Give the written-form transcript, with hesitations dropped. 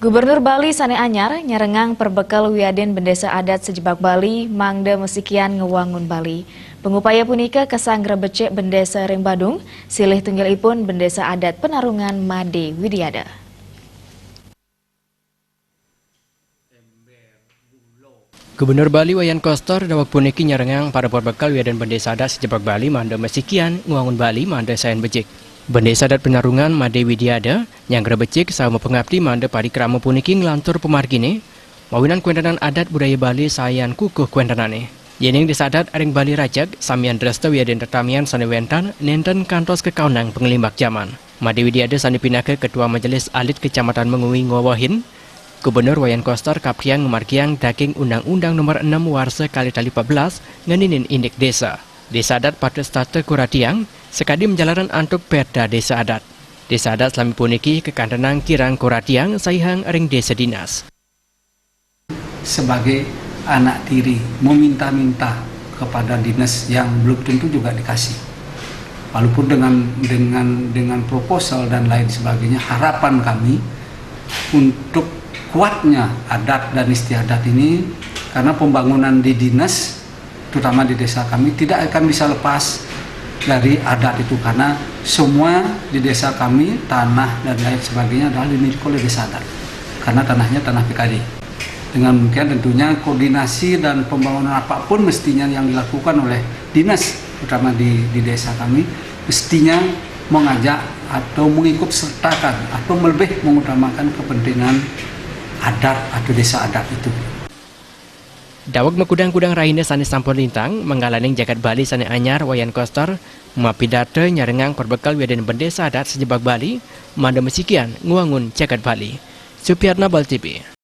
Gubernur Bali Sane Anyar nyarengang perbekal wiaden bendesa adat sejebak Bali mangda mesikian ngewangun Bali. Pengupaya punika kesang grebecek bendesa Ring Badung, silih tunggalipun bendesa adat Penarungan Made Widiada. Gubernur Bali Wayan Koster dawak puniki nyarengang para perbekal wiaden bendesa adat sejebak Bali mangda mesikian ngewangun Bali mangda sayan becik. Bendesa adat Penarungan Made Widiada yang grebecik sama pengabdi manda parikrama puniki ngelantur pemargine mawinan kuendanan adat budaya Bali sayan kukuh kuendanane. Yening desa adat Aring Bali Rajak samian dresta wiaden tertamian sanewentan nenten kantos kekaunang pengelimbak zaman. Made Widiada sanipinake Ketua Majelis Alit Kecamatan Mengui Ngawahin. Gubernur Wayan Koster kapriang ngemarkiang daking Undang-Undang Nomor 6 Warsa kali 14 ngeninin indik desa. Desa adat pada state kuratiang sekadi menjalaran antuk perda desa adat. Desa adat selami puniki kekandanang kirang kuratiang saihang ring desa dinas. Sebagai anak tiri meminta-minta kepada dinas yang belum tentu juga dikasih. Walaupun dengan proposal dan lain sebagainya, harapan kami untuk kuatnya adat dan istiadat ini karena pembangunan di dinas terutama di desa kami tidak akan bisa lepas dari adat itu karena semua di desa kami tanah dan lain sebagainya adalah dimiliki oleh desa adat karena tanahnya tanah PKD. Dengan demikian tentunya koordinasi dan pembangunan apapun mestinya yang dilakukan oleh dinas terutama di desa kami mestinya mengajak atau mengikut sertakan atau lebih mengutamakan kepentingan adat atau desa adat itu. Dawak mekudang-kudang raine sane sampun lintang menggalaning jagat Bali Sane Anyar Wayan Koster mapidate nyarengang perbekal wiaden bendesa adat sejebak Bali manda mesikian nguangun jagat Bali. Supiatna Bal TV.